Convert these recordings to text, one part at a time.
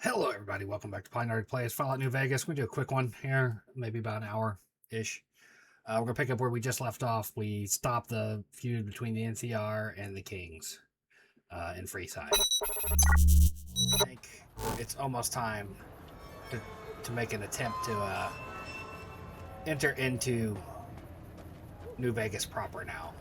Hello, everybody. Welcome back to Polynerdic Plays Fallout New Vegas. We're going to do a quick one here, maybe about an hour-ish. We're going to pick up where we just left off. We stopped the feud between the NCR and the Kings in Freeside. I think it's almost time to make an attempt to enter into New Vegas proper now.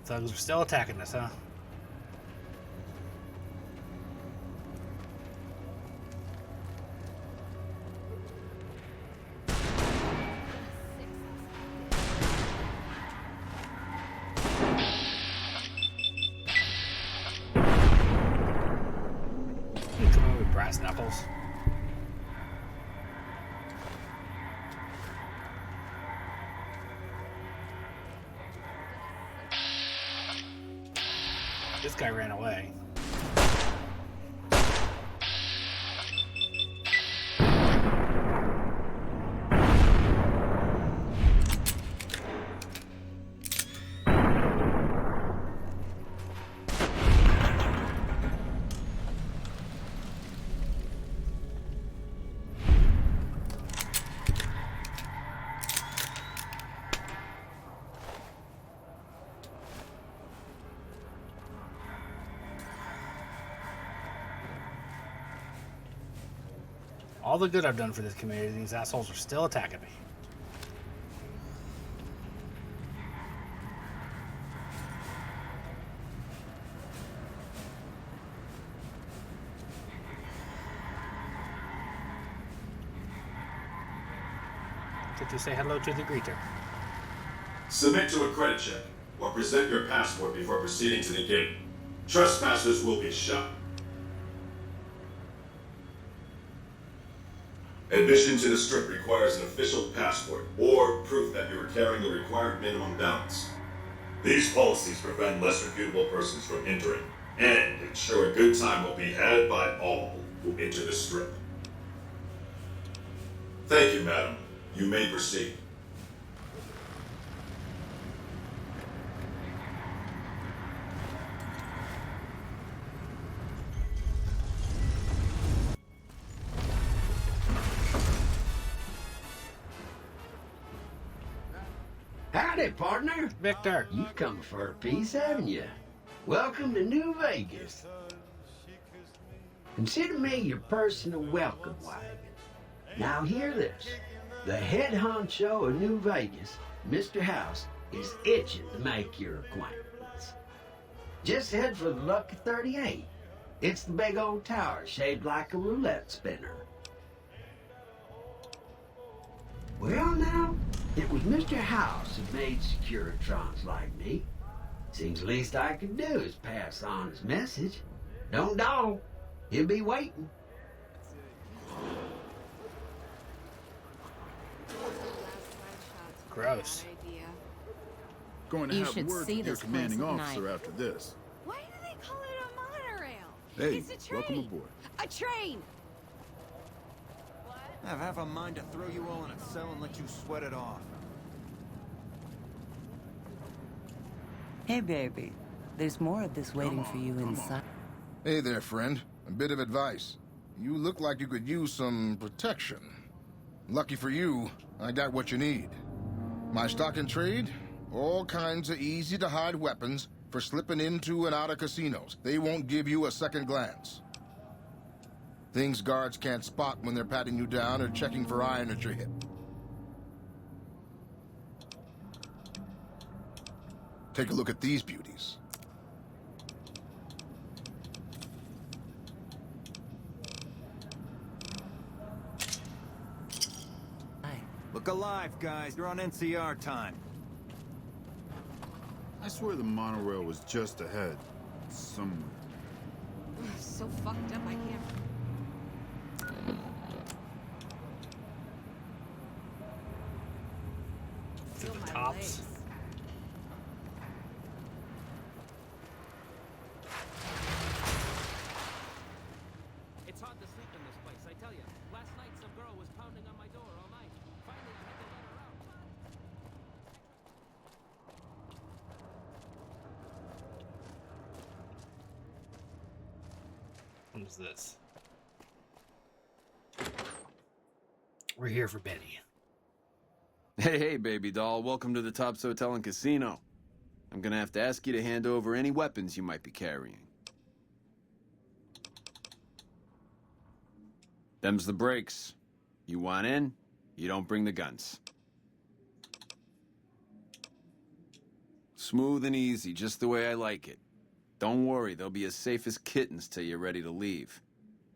Thugs are still attacking us, huh? Come on with brass knuckles. This guy ran away. All the good I've done for this community, these assholes are still attacking me. Did you say hello to the greeter? Submit to a credit check or present your passport before proceeding to the gate. Trespassers will be shot. Admission to the strip requires an official passport or proof that you are carrying the required minimum balance. These policies prevent less reputable persons from entering and ensure a good time will be had by all who enter the strip. Thank you, madam. You may proceed. Howdy, partner. Victor! You come for a piece, haven't you? Welcome to New Vegas. Consider me your personal welcome wagon. Now hear this. The head honcho of New Vegas, Mr. House, is itching to make your acquaintance. Just head for the Lucky 38. It's the big old tower shaped like a roulette spinner. Well, now, it was Mr. House who made Securitrons like me. Seems the least I could do is pass on his message. Don't dawdle. He'll be waiting. Gross. Going to You have should word see with your this commanding place at officer night. after this. Why do they call it a monorail? Hey, It's a train. welcome aboard. A train. I have half a mind to throw you all in a cell and let you sweat it off. Hey, baby. There's more of this waiting on, for you come inside. Hey there, friend. A bit of advice. You look like you could use some protection. Lucky for you, I got what you need. My stock and trade? All kinds of easy-to-hide weapons for slipping into and out of casinos. They won't give you a second glance. Things guards can't spot when they're patting you down or checking for iron at your hip. Take a look at these beauties. Look alive, guys. You're on NCR time. I swear the monorail was just ahead. Somewhere. So fucked up I can't. tops. It's hard to sleep in this place, I tell you. Last night some girl was pounding on my door all night. Finally, I had to let her out. What is this? We're here for Betty. Hey, baby doll. Welcome to the Tops Hotel and Casino. I'm gonna have to ask you to hand over any weapons you might be carrying. Them's the breaks. You want in, you don't bring the guns. Smooth and easy, just the way I like it. Don't worry, they'll be as safe as kittens till you're ready to leave.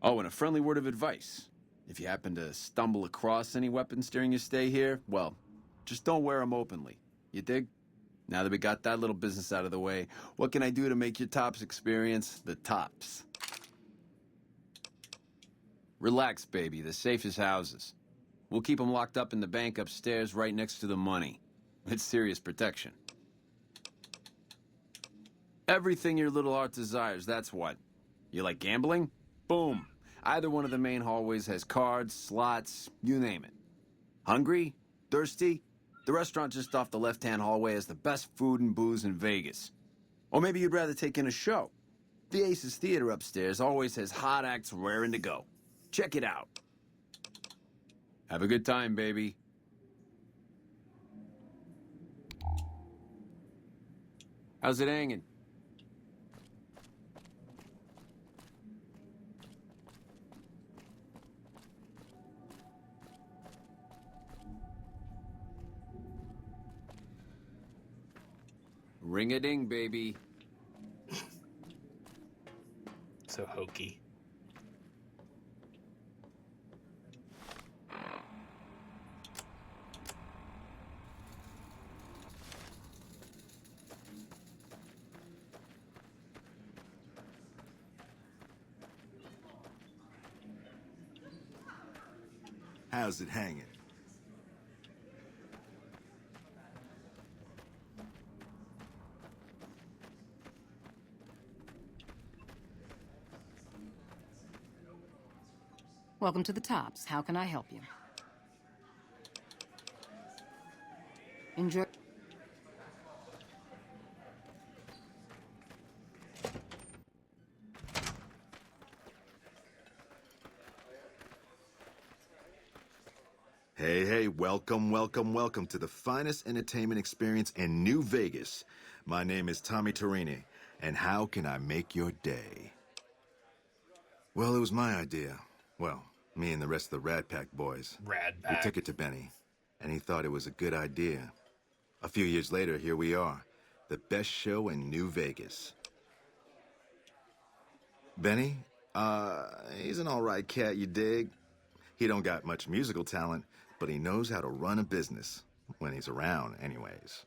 Oh, and a friendly word of advice. If you happen to stumble across any weapons during your stay here, well, just don't wear them openly. You dig? Now that we got that little business out of the way, what can I do to make your Tops experience the tops? Relax, baby. The safest houses. We'll keep them locked up in the bank upstairs right next to the money. It's serious protection. Everything your little heart desires, that's what. You like gambling? Boom. Either one of the main hallways has cards, slots, you name it. Hungry? Thirsty? The restaurant just off the left-hand hallway has the best food and booze in Vegas. Or maybe you'd rather take in a show. The Aces Theater upstairs always has hot acts raring to go. Check it out. Have a good time, baby. How's it hanging? Ring-a-ding, baby. So hokey. How's it hanging? Welcome to the Tops. How can I help you? Enjoy. Hey, welcome to the finest entertainment experience in New Vegas. My name is Tommy Torini, and how can I make your day? Well, it was my idea. Well, me and the rest of the Rad Pack boys. Rad We Pack. took it to Benny, and he thought it was a good idea. A few years later, here we are, the best show in New Vegas. Benny, he's an all right cat, you dig? He don't got much musical talent, but he knows how to run a business, when he's around anyways.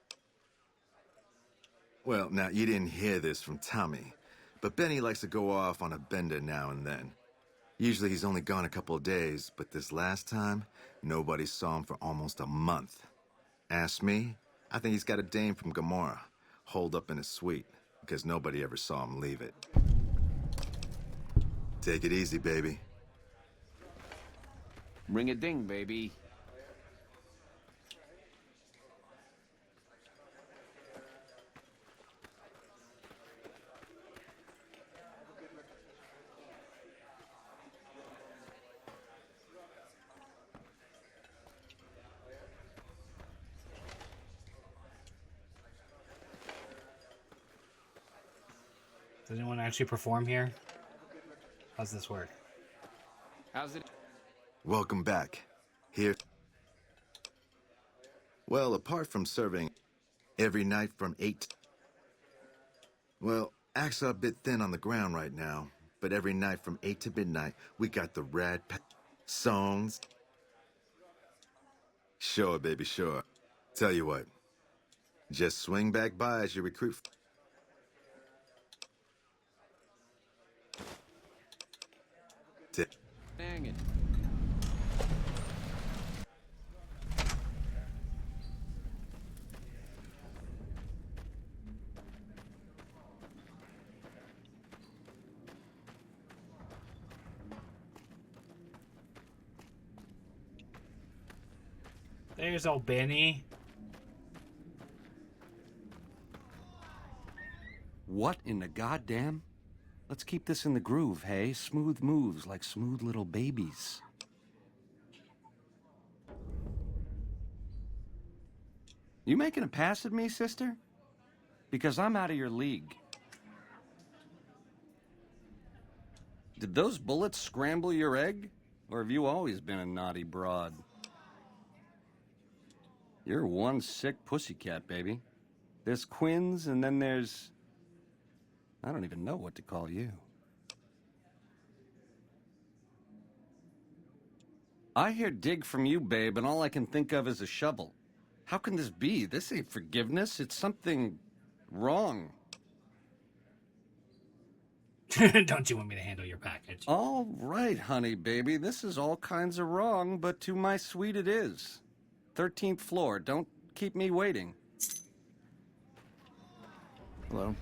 Well, now, you didn't hear this from Tommy, but Benny likes to go off on a bender now and then. Usually he's only gone a couple of days, but this last time, nobody saw him for almost a month. Ask me, I think he's got a dame from Gomorrah, holed up in his suite, because nobody ever saw him leave it. Take it easy, baby. Ring-a-ding, baby. Does anyone actually perform here? How's this work? How's it? Welcome back. Here. Well, apart from serving every night from 8... Well, acts are a bit thin on the ground right now, but every night from 8 to midnight, we got the Rad Pack songs. Sure, baby, sure. Tell you what, just swing back by as you recruit. Dang it. There's old Benny. What in the goddamn? Let's keep this in the groove, hey? Smooth moves like smooth little babies. You making a pass at me, sister? Because I'm out of your league. Did those bullets scramble your egg? Or have you always been a naughty broad? You're one sick pussycat, baby. There's Quinn's, and then there's... I don't even know what to call you. I hear dig from you, babe, and all I can think of is a shovel. How can this be? This ain't forgiveness. It's something wrong. Don't you want me to handle your package? All right, honey, baby. This is all kinds of wrong, but to my suite it is. 13th floor. Don't keep me waiting. Hello?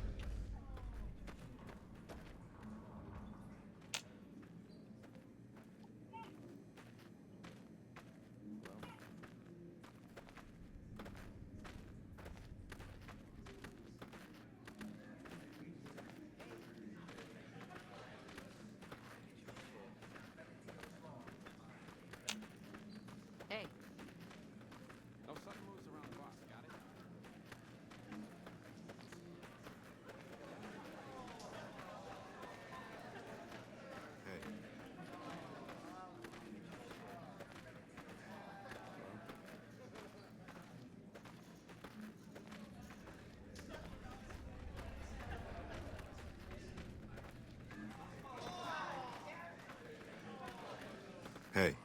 Hey. Oh, something moves around the box, got it? Hey.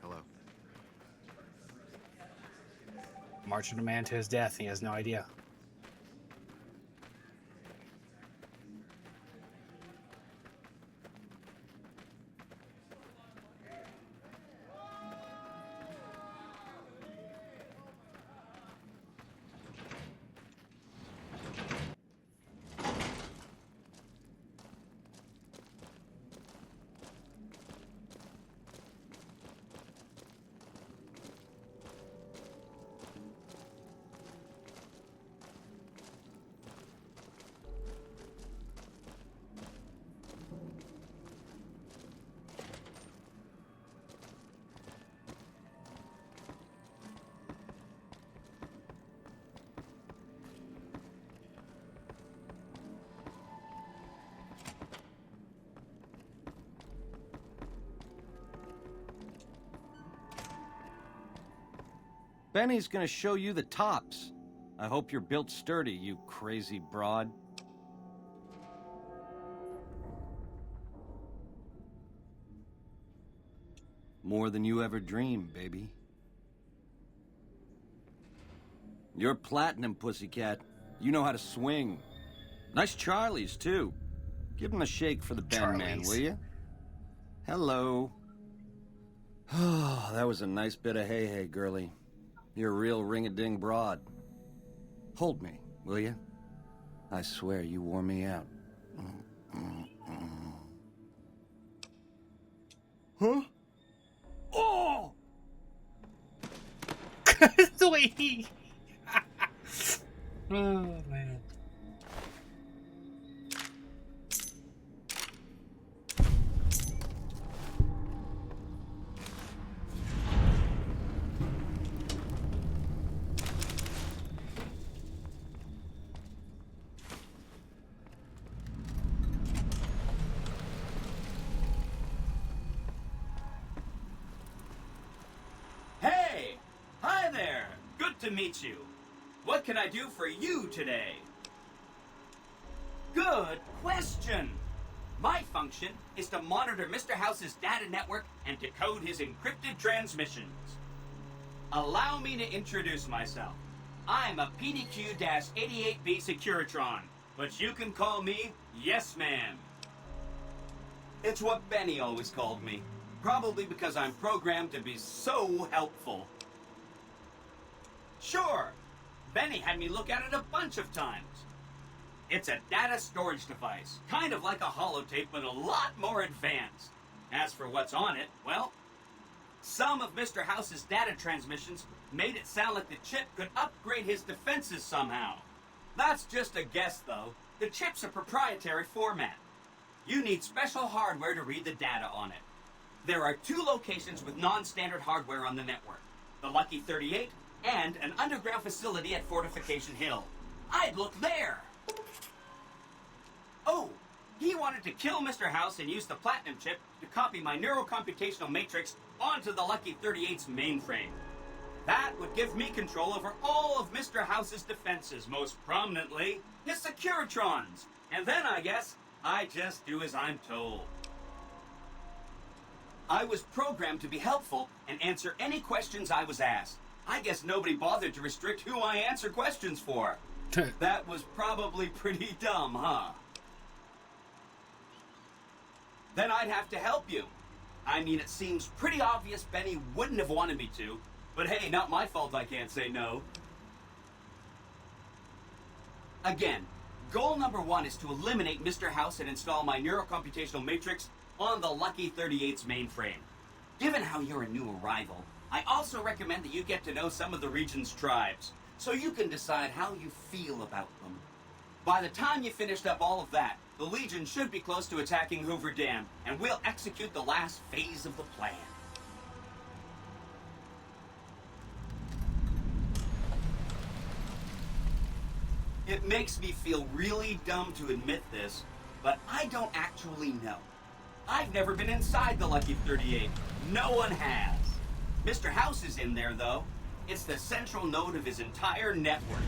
Hello. Marching a man to his death. He has no idea. Benny's gonna show you the tops. I hope you're built sturdy, you crazy broad. More than you ever dreamed, baby. You're platinum, pussycat. You know how to swing. Nice Charlies, too. Give him a shake for the Ben man, will you? Hello. Oh, that was a nice bit of hey-hey, girlie. You're a real ring-a-ding broad. Hold me, will you? I swear you wore me out. Huh? Oh! The way he... Oh, man. Hey! Hi there! Good to meet you. What can I do for you today? Good question! My function is to monitor Mr. House's data network and decode his encrypted transmissions. Allow me to introduce myself. I'm a PDQ-88B Securitron, but you can call me Yes Man. It's what Benny always called me, probably because I'm programmed to be so helpful. Sure, Benny had me look at it a bunch of times. It's a data storage device, kind of like a holotape, but a lot more advanced. As for what's on it, well, some of Mr. House's data transmissions made it sound like the chip could upgrade his defenses somehow. That's just a guess, though. The chip's a proprietary format. You need special hardware to read the data on it. There are 2 locations with non-standard hardware on the network. The Lucky 38 and an underground facility at Fortification Hill. I'd look there! Oh, he wanted to kill Mr. House and use the Platinum chip to copy my neurocomputational matrix onto the Lucky 38's mainframe. That would give me control over all of Mr. House's defenses, most prominently his Securitrons. And then, I guess, I just do as I'm told. I was programmed to be helpful and answer any questions I was asked. I guess nobody bothered to restrict who I answer questions for. That was probably pretty dumb, huh? Then I'd have to help you. I mean, it seems pretty obvious Benny wouldn't have wanted me to, but hey, not my fault I can't say no. Again, goal number 1 is to eliminate Mr. House and install my neurocomputational matrix on the Lucky 38's mainframe. Given how you're a new arrival, I also recommend that you get to know some of the region's tribes, so you can decide how you feel about them. By the time you finished up all of that, the Legion should be close to attacking Hoover Dam, and we'll execute the last phase of the plan. It makes me feel really dumb to admit this, but I don't actually know. I've never been inside the Lucky 38. No one has. Mr. House is in there, though. It's the central node of his entire network.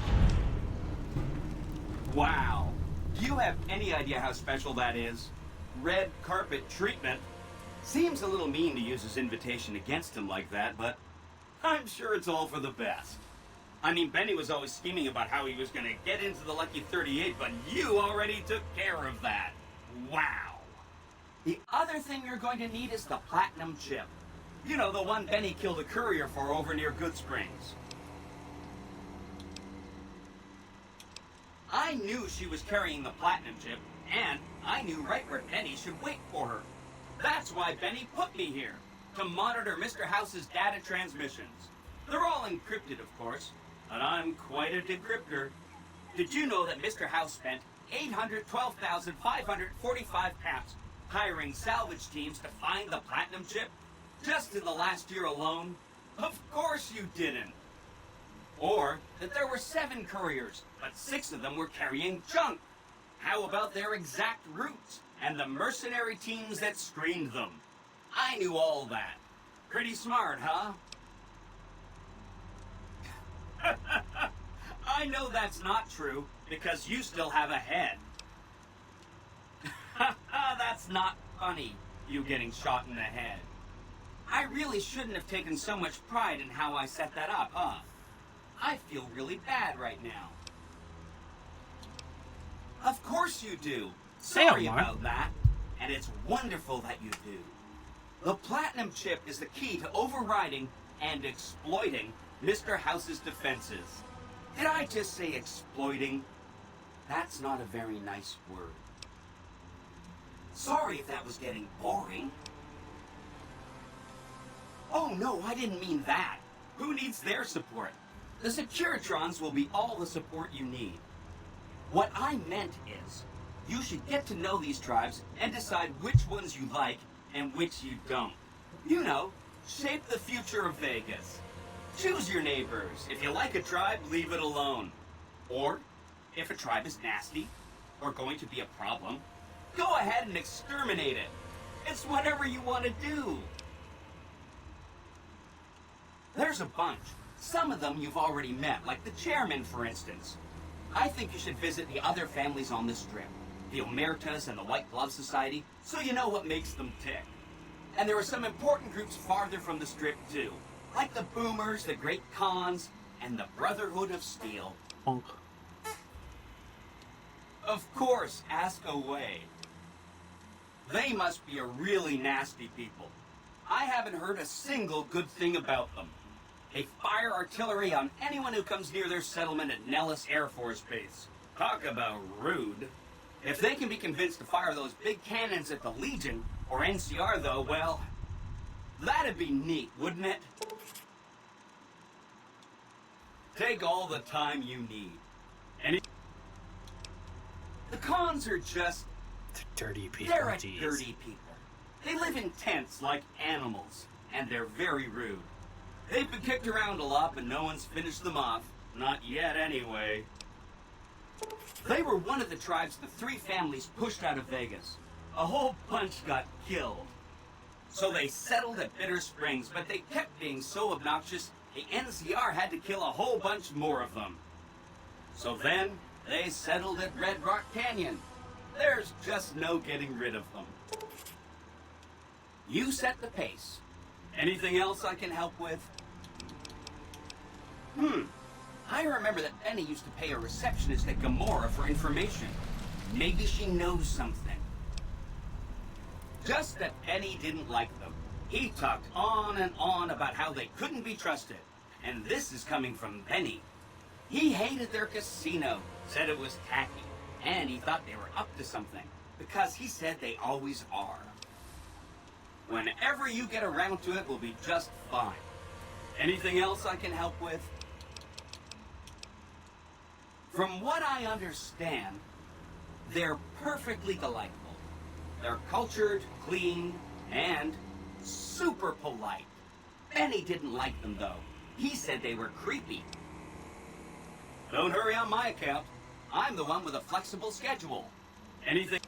Wow. Do you have any idea how special that is? Red carpet treatment. Seems a little mean to use his invitation against him like that, but I'm sure it's all for the best. I mean, Benny was always scheming about how he was going to get into the Lucky 38, but you already took care of that. Wow. The other thing you're going to need is the Platinum chip. You know, the one Benny killed a Courier for over near Good Springs. I knew she was carrying the Platinum chip, and I knew right where Benny should wait for her. That's why Benny put me here, to monitor Mr. House's data transmissions. They're all encrypted, of course, but I'm quite a decryptor. Did you know that Mr. House spent 812,545 caps hiring salvage teams to find the Platinum chip? Just in the last year alone? Of course you didn't. Or that there were 7 couriers, but 6 of them were carrying junk. How about their exact routes and the mercenary teams that screened them? I knew all that. Pretty smart, huh? I know that's not true, because you still have a head. That's not funny, you getting shot in the head. I really shouldn't have taken so much pride in how I set that up, huh? I feel really bad right now. Of course you do. Sorry about that. And it's wonderful that you do. The Platinum chip is the key to overriding and exploiting Mr. House's defenses. Did I just say exploiting? That's not a very nice word. Sorry if that was getting boring. Oh no, I didn't mean that. Who needs their support? The Securitrons will be all the support you need. What I meant is, you should get to know these tribes and decide which ones you like and which you don't. You know, shape the future of Vegas. Choose your neighbors. If you like a tribe, leave it alone. Or, if a tribe is nasty, or going to be a problem, go ahead and exterminate it. It's whatever you want to do. There's a bunch. Some of them you've already met, like the chairman, for instance. I think you should visit the other families on the Strip, the Omertas and the White Glove Society, so you know what makes them tick. And there are some important groups farther from the Strip, too, like the Boomers, the Great Khans, and the Brotherhood of Steel. Of course, ask away. They must be a really nasty people. I haven't heard a single good thing about them. They fire artillery on anyone who comes near their settlement at Nellis Air Force Base. Talk about rude. If they can be convinced to fire those big cannons at the Legion, or NCR though, well, that'd be neat, wouldn't it? Take all the time you need. The cons are just... dirty people. They're a Jeez. dirty people. They live in tents like animals, and they're very rude. They've been kicked around a lot, but no one's finished them off. Not yet, anyway. They were one of the tribes the 3 families pushed out of Vegas. A whole bunch got killed. So they settled at Bitter Springs, but they kept being so obnoxious, the NCR had to kill a whole bunch more of them. So then, they settled at Red Rock Canyon. There's just no getting rid of them. You set the pace. Anything else I can help with? I remember that Benny used to pay a receptionist at Gamora for information. Maybe she knows something. Just that Benny didn't like them. He talked on and on about how they couldn't be trusted. And this is coming from Benny. He hated their casino, said it was tacky, and he thought they were up to something, because he said they always are. Whenever you get around to it, we'll be just fine. Anything else I can help with? From what I understand, they're perfectly delightful. They're cultured, clean, and super polite. Benny didn't like them, though. He said they were creepy. Don't hurry on my account. I'm the one with a flexible schedule. Anything...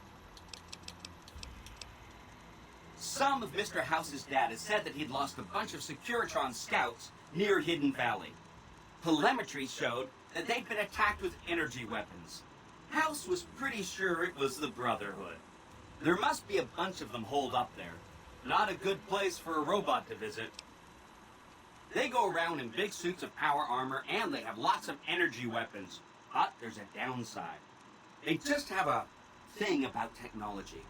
Some of Mr. House's data said that he'd lost a bunch of Securitron scouts near Hidden Valley. Telemetry showed that they'd been attacked with energy weapons. House was pretty sure it was the Brotherhood. There must be a bunch of them holed up there. Not a good place for a robot to visit. They go around in big suits of power armor, and they have lots of energy weapons. But there's a downside. They just have a thing about technology.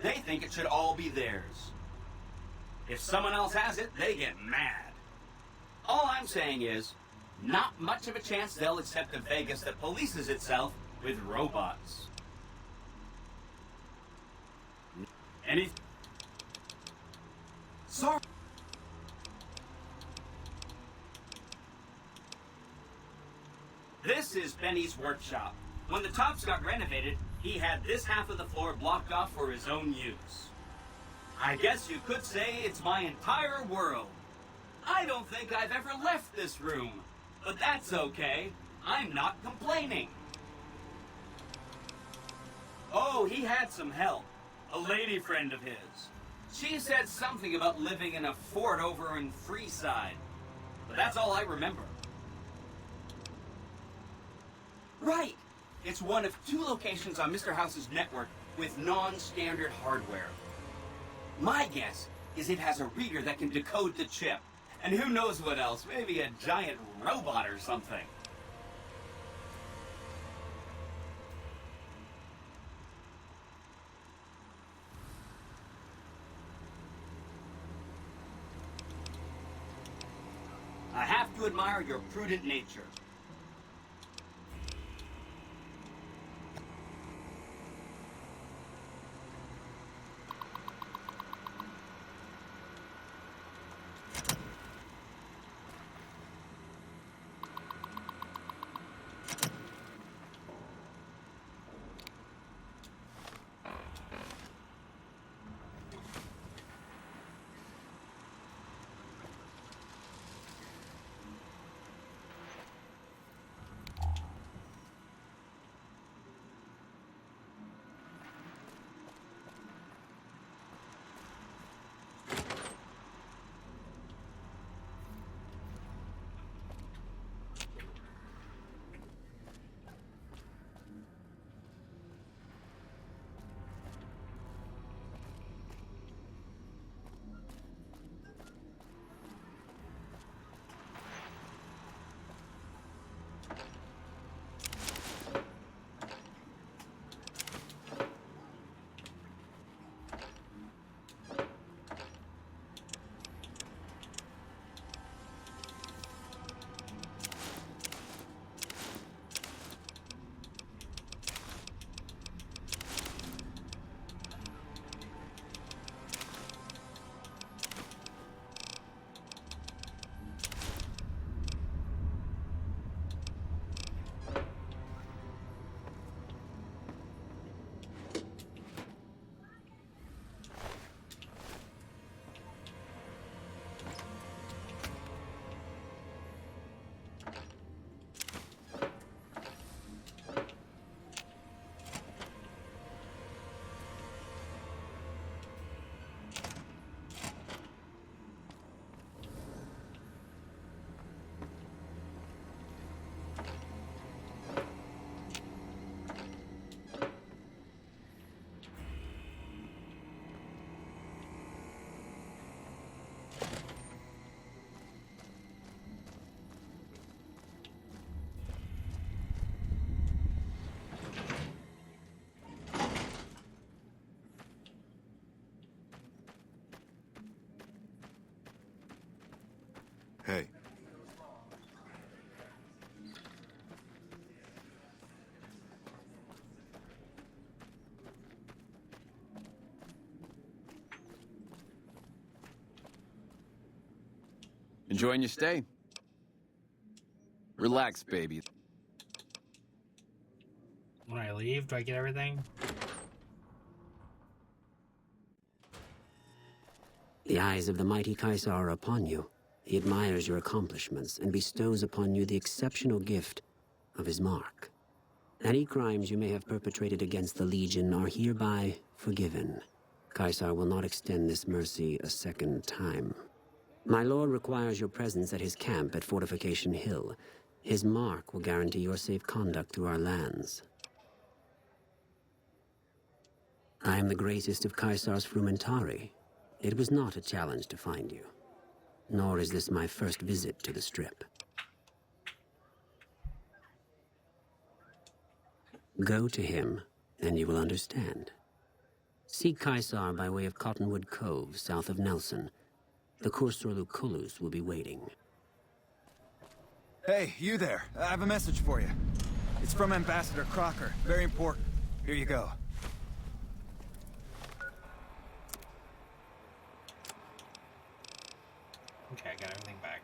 They think it should all be theirs. If someone else has it, they get mad. All I'm saying is, not much of a chance they'll accept a Vegas that polices itself with robots. Sorry. This is Benny's workshop. When the tops got renovated, he had this half of the floor blocked off for his own use. I guess you could say it's my entire world. I don't think I've ever left this room, but that's okay. I'm not complaining. Oh, he had some help. A lady friend of his. She said something about living in a fort over in Freeside. But that's all I remember. Right. It's one of 2 locations on Mr. House's network with non-standard hardware. My guess is it has a reader that can decode the chip. And who knows what else? Maybe a giant robot or something. I have to admire your prudent nature. Hey. Enjoying your stay? Relax, baby. When I leave, do I get everything? The eyes of the mighty Caesar are upon you. He admires your accomplishments and bestows upon you the exceptional gift of his mark. Any crimes you may have perpetrated against the Legion are hereby forgiven. Caesar will not extend this mercy a second time. My lord requires your presence at his camp at Fortification Hill. His mark will guarantee your safe conduct through our lands. I am the greatest of Caesar's Frumentari. It was not a challenge to find you. Nor is this my first visit to the Strip. Go to him, and you will understand. Seek Caesar by way of Cottonwood Cove, south of Nelson. The Cursor Lucullus will be waiting. Hey, you there. I have a message for you. It's from Ambassador Crocker. Very important. Here you go. Okay, I got everything back.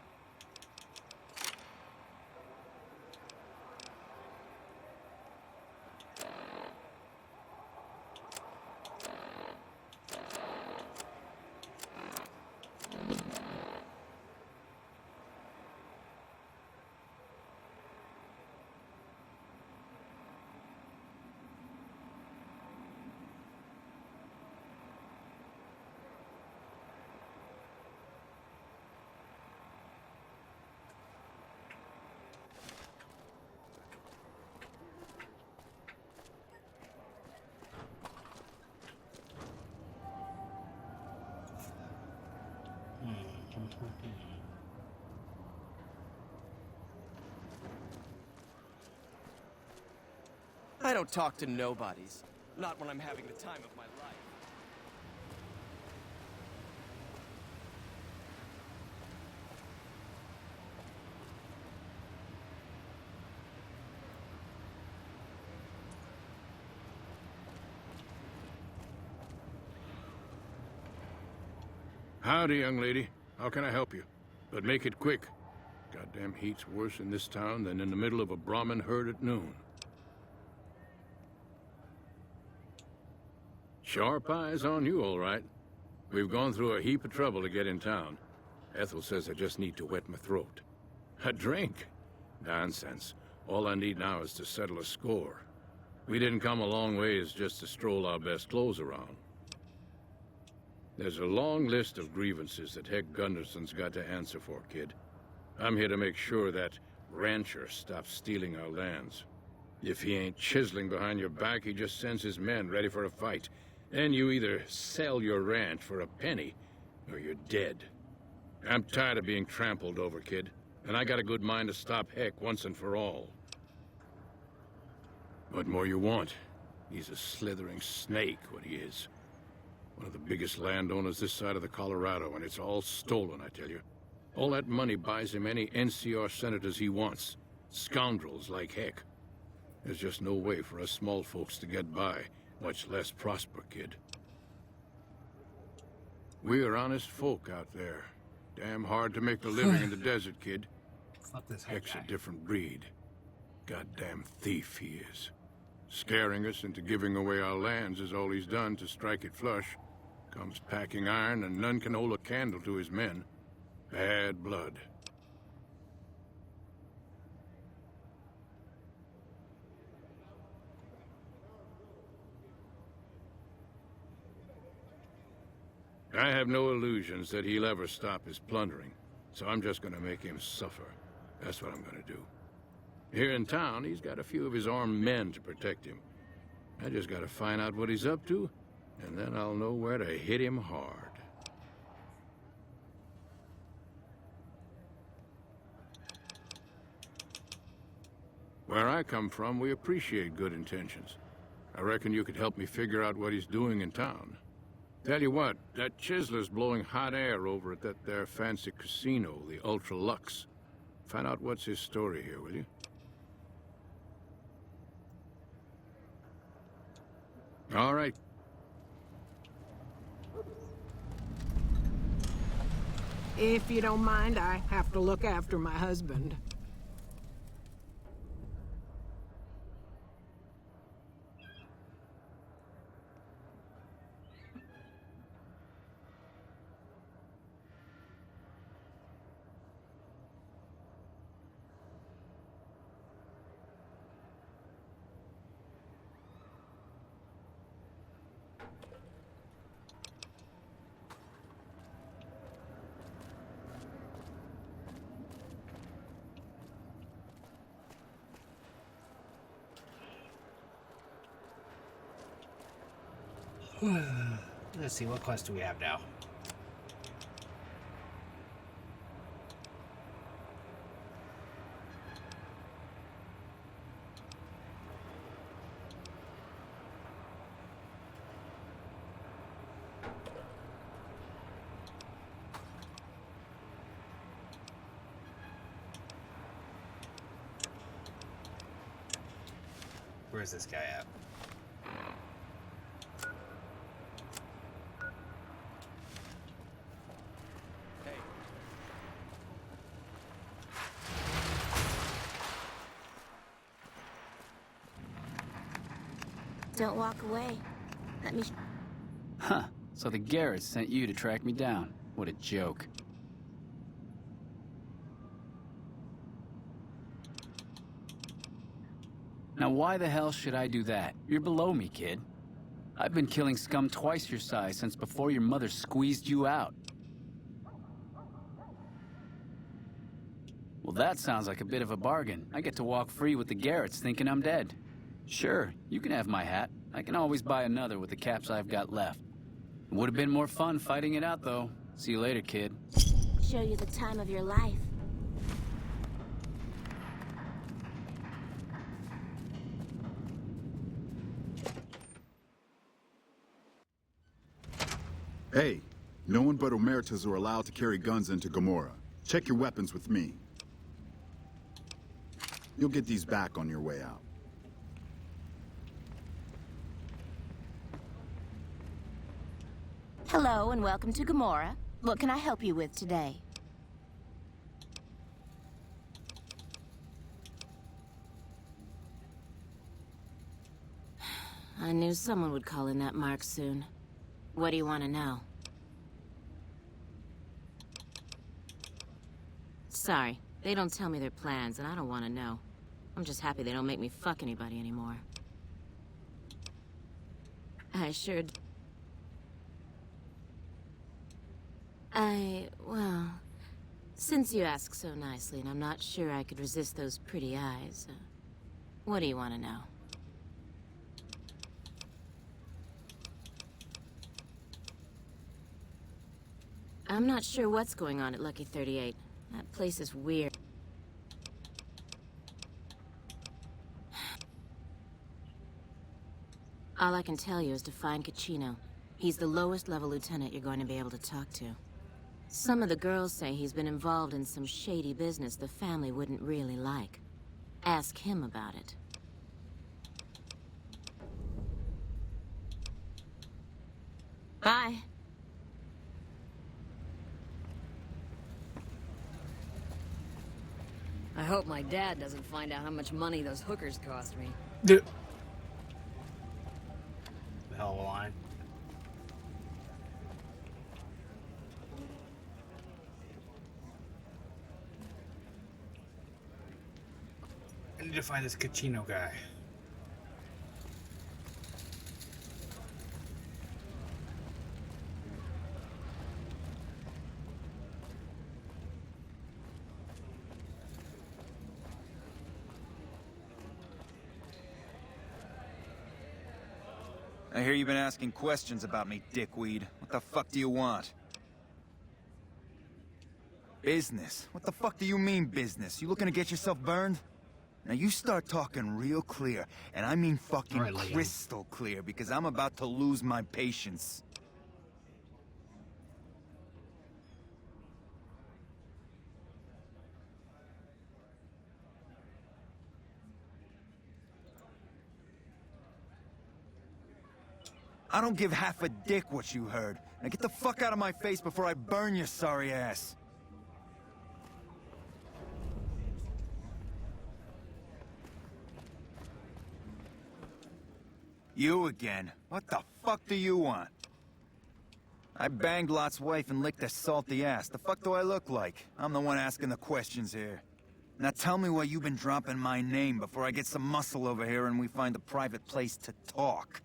I don't talk to nobodies. Not when I'm having the time of my life. Howdy, young lady. How can I help you? But make it quick. Goddamn heat's worse in this town than in the middle of a Brahmin herd at noon. Sharp eyes on you, all right. We've gone through a heap of trouble to get in town. Ethel says I just need to wet my throat. A drink? Nonsense. All I need now is to settle a score. We didn't come a long ways just to stroll our best clothes around. There's a long list of grievances that Heck Gunderson's got to answer for, kid. I'm here to make sure that rancher stops stealing our lands. If he ain't chiseling behind your back, he just sends his men ready for a fight. And you either sell your ranch for a penny, or you're dead. I'm tired of being trampled over, kid. And I got a good mind to stop Heck once and for all. What more you want? He's a slithering snake, what he is. One of the biggest landowners this side of the Colorado, and it's all stolen, I tell you. All that money buys him any NCR senators he wants. Scoundrels like Heck. There's just no way for us small folks to get by, much less prosper, kid. We're honest folk out there. Damn hard to make a living in the desert, kid. Fuck this Heck's guy. a different breed. Goddamn thief he is. Scaring us into giving away our lands is all he's done to strike it flush. Comes packing iron, and none can hold a candle to his men. Bad blood. I have no illusions that he'll ever stop his plundering, so I'm just gonna make him suffer. That's what I'm gonna do. Here in town, he's got a few of his armed men to protect him. I just gotta find out what he's up to, and then I'll know where to hit him hard. Where I come from, we appreciate good intentions. I reckon you could help me figure out what he's doing in town. Tell you what, that chiseler's blowing hot air over at that there fancy casino, the Ultra Lux. Find out what's his story here, will you? All right. If you don't mind, I have to look after my husband. Let's see, what quest do we have now? Where's this guy at? Don't walk away. Let me... Huh. So the Garretts sent you to track me down. What a joke. Now why the hell should I do that? You're below me, kid. I've been killing scum twice your size since before your mother squeezed you out. Well, that sounds like a bit of a bargain. I get to walk free with the Garretts thinking I'm dead. Sure, you can have my hat. I can always buy another with the caps I've got left. It would have been more fun fighting it out, though. See you later, kid. Show you the time of your life. Hey, no one but Omertas are allowed to carry guns into Gomorrah. Check your weapons with me. You'll get these back on your way out. Hello and welcome to Gomorrah. What can I help you with today? I knew someone would call in that mark soon. What do you want to know? Sorry, they don't tell me their plans and I don't want to know. I'm just happy they don't make me fuck anybody anymore. I sure... well... Since you ask so nicely and I'm not sure I could resist those pretty eyes, what do you want to know? I'm not sure what's going on at Lucky 38. That place is weird. All I can tell you is to find Caccino. He's the lowest level lieutenant you're going to be able to talk to. Some of the girls say he's been involved in some shady business the family wouldn't really like. Ask him about it. Bye. I hope my dad doesn't find out how much money those hookers cost me. The hell of a line. I need to find this Caccino guy. I hear you've been asking questions about me, dickweed. What the fuck do you want? Business? What the fuck do you mean business? You looking to get yourself burned? Now you start talking real clear, and I mean fucking crystal clear, because I'm about to lose my patience. I don't give half a dick what you heard. Now get the fuck out of my face before I burn your sorry ass. You again? What the fuck do you want? I banged Lot's wife and licked her salty ass. The fuck do I look like? I'm the one asking the questions here. Now tell me why you've been dropping my name before I get some muscle over here and we find a private place to talk.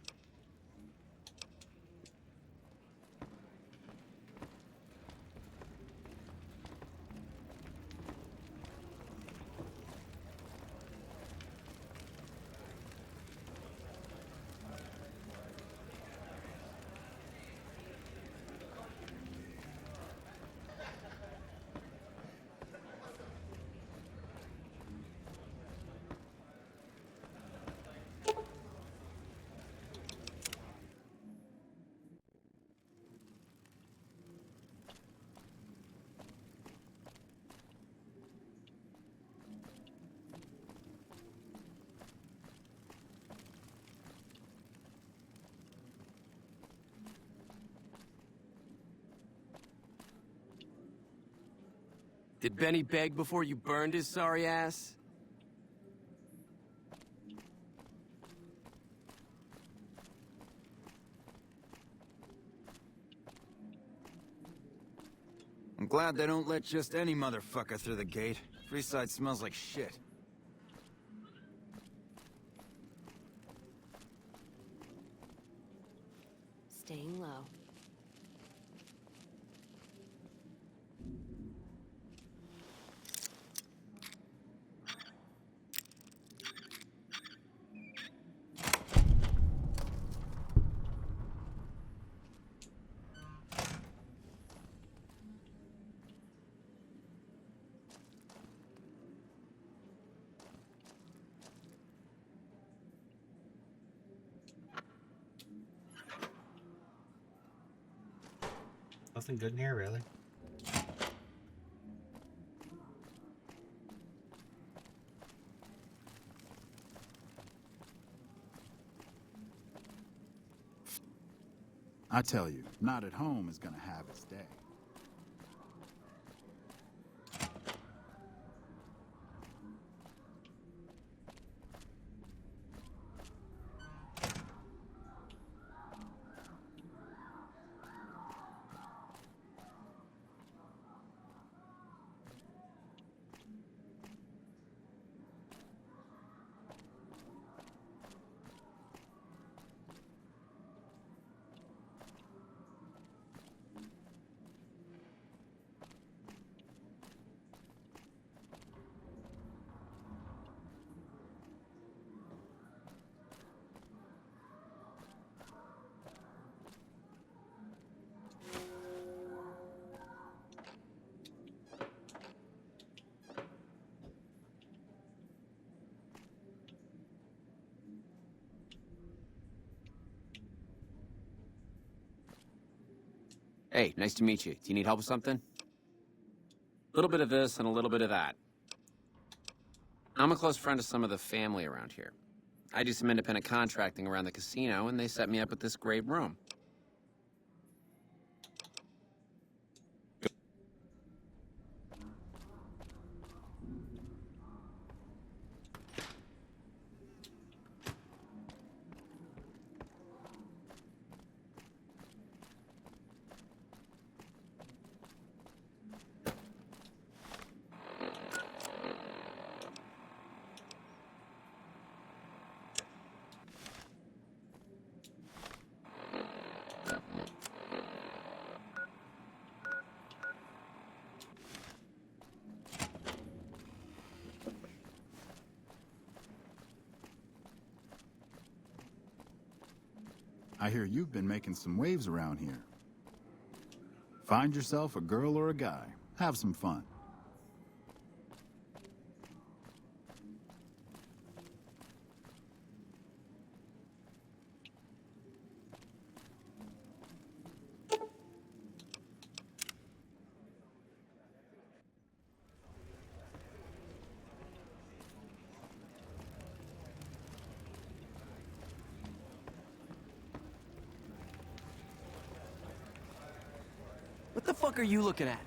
Did Benny beg before you burned his sorry ass? I'm glad they don't let just any motherfucker through the gate. Freeside smells like shit. Staying low. Nothing good in here, really. I tell you, not at home is gonna have its day. Hey, nice to meet you. Do you need help with something? A little bit of this and a little bit of that. I'm a close friend of some of the family around here. I do some independent contracting around the casino, and they set me up with this great room. I hear you've been making some waves around here. Find yourself a girl or a guy. Have some fun. What the fuck are you looking at?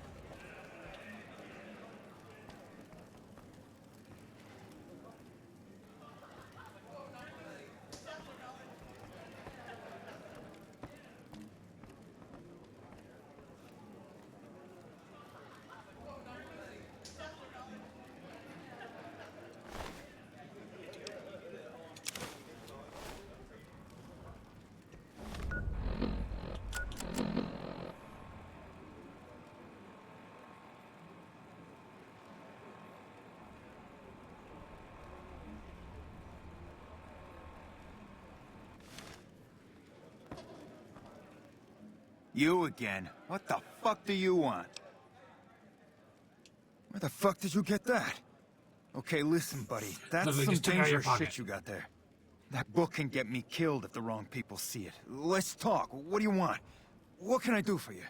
You again? What the fuck do you want? Where the fuck did you get that? Okay, listen, buddy. That's Literally some just took it out of your dangerous pocket. shit you got there. That book can get me killed if the wrong people see it. Let's talk. What do you want? What can I do for you?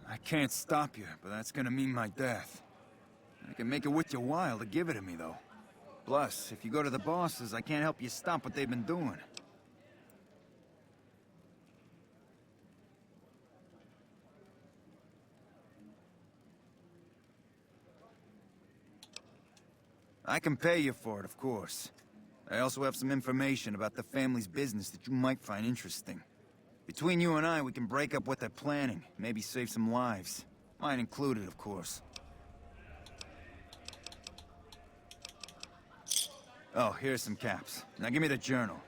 I can't stop you, but that's gonna mean my death. I can make it worth your while to give it to me, though. Plus, if you go to the bosses, I can't help you stop what they've been doing. I can pay you for it, of course. I also have some information about the family's business that you might find interesting. Between you and I, we can break up what they're planning, maybe save some lives. Mine included, of course. Oh, here's some caps. Now give me the journal.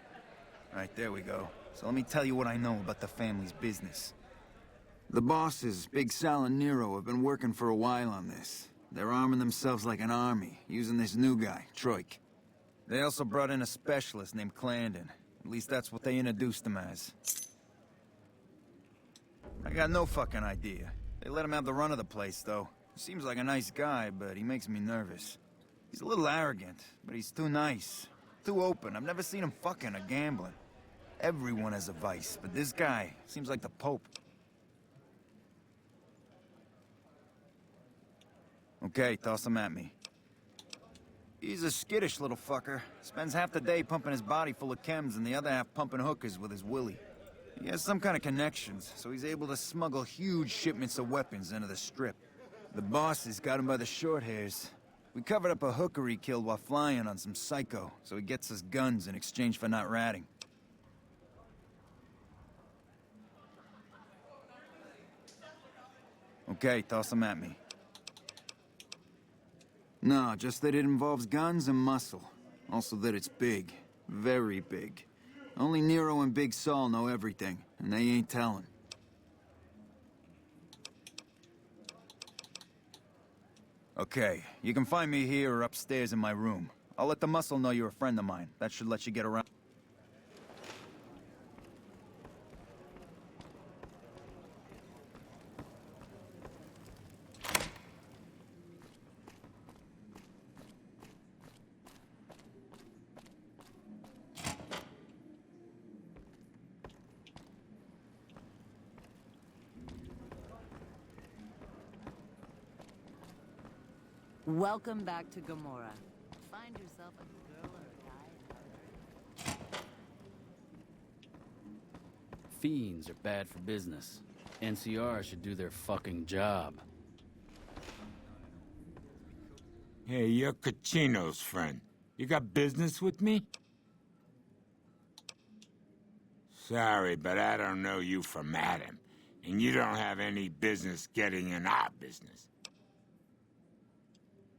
Right, there we go. So let me tell you what I know about the family's business. The bosses, Big Sal and Nero, have been working for a while on this. They're arming themselves like an army, using this new guy, Troik. They also brought in a specialist named Clarendon. At least that's what they introduced him as. I got no fucking idea. They let him have the run of the place, though. He seems like a nice guy, but he makes me nervous. He's a little arrogant, but he's too nice. Too open. I've never seen him fucking or gambling. Everyone has a vice, but this guy seems like the Pope. Okay, toss him at me. He's a skittish little fucker. Spends half the day pumping his body full of chems and the other half pumping hookers with his willy. He has some kind of connections, so he's able to smuggle huge shipments of weapons into the Strip. The bosses got him by the short hairs. We covered up a hooker he killed while flying on some psycho, so he gets us guns in exchange for not ratting. Okay, toss him at me. No, just that it involves guns and muscle. Also that it's big. Very big. Only Nero and Big Saul know everything, and they ain't telling. Okay, you can find me here or upstairs in my room. I'll let the muscle know you're a friend of mine. That should let you get around. Welcome back to Gomorrah. Find yourself a girl or a guy. Fiends are bad for business. NCR should do their fucking job. Hey, you're Caccino's friend. You got business with me? Sorry, but I don't know you from Adam, and you don't have any business getting in our business.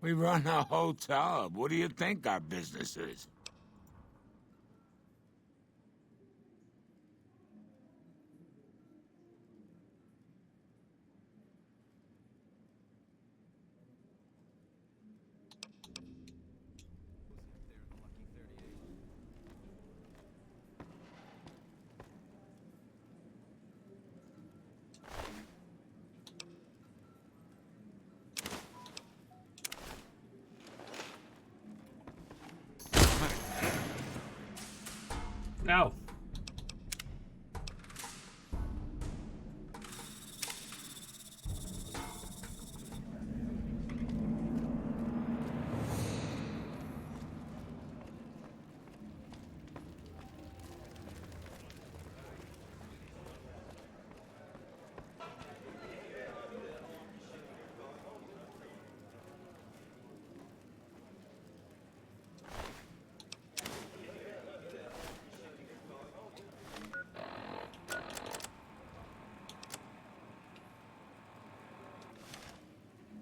We run a hotel. What do you think our business is? No.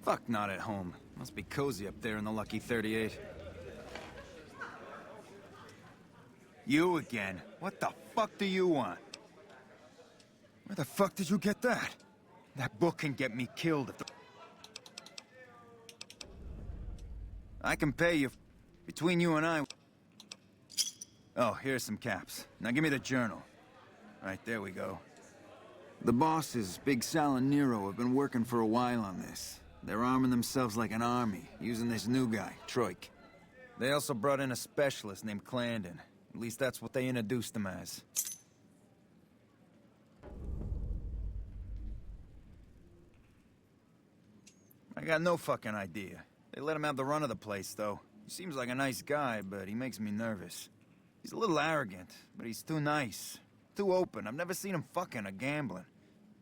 Fuck, not at home. Must be cozy up there in the Lucky 38. You again? What the fuck do you want? Where the fuck did you get that? That book can get me killed if the... I can pay you. Between you and I... Oh, here's some caps. Now give me the journal. Right, there we go. The bosses, Big Sal and Nero, have been working for a while on this. They're arming themselves like an army, using this new guy, Troik. They also brought in a specialist named Clandon. At least that's what they introduced him as. I got no fucking idea. They let him have the run of the place, though. He seems like a nice guy, but he makes me nervous. He's a little arrogant, but he's too nice. Too open. I've never seen him fucking or gambling.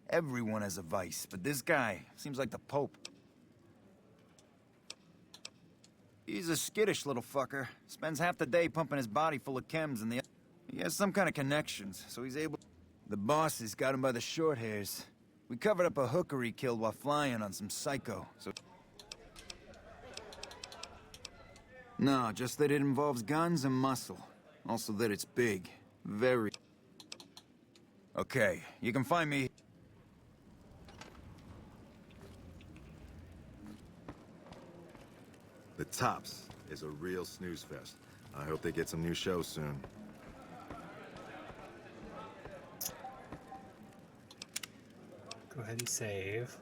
Everyone has a vice, but this guy seems like the Pope. He's a skittish little fucker. Spends half the day pumping his body full of chems and the... He has some kind of connections, so he's able... The bosses got him by the short hairs. We covered up a hooker he killed while flying on some psycho, so... No, just that it involves guns and muscle. Also that it's big. Very... Okay, you can find me... The Tops is a real snooze fest. I hope they get some new shows soon. Go ahead and save.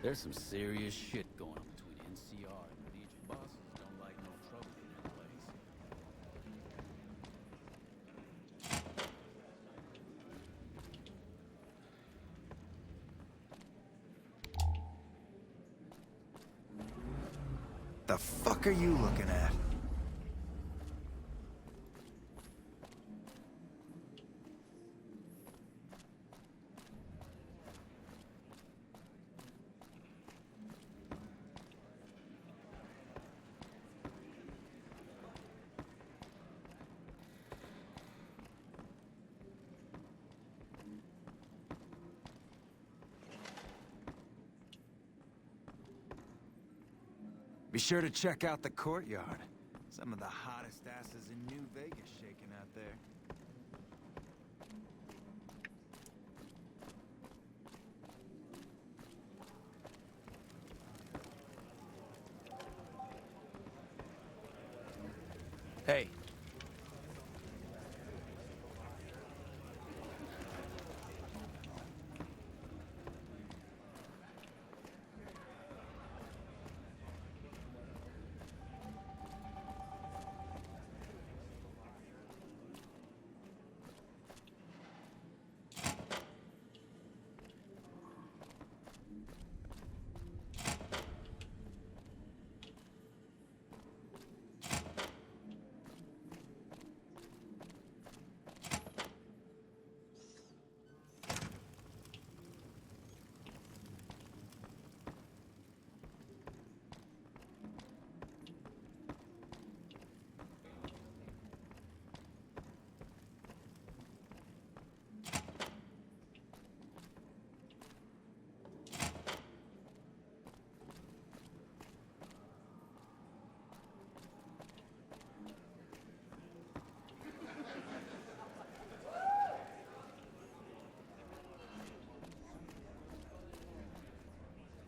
There's some serious shit going on between NCR and the Legion bosses. Don't like no trouble in that place. The fuck are you looking at? Be sure to check out the courtyard. Some of the hottest asses in New Vegas shaking out there. Hey.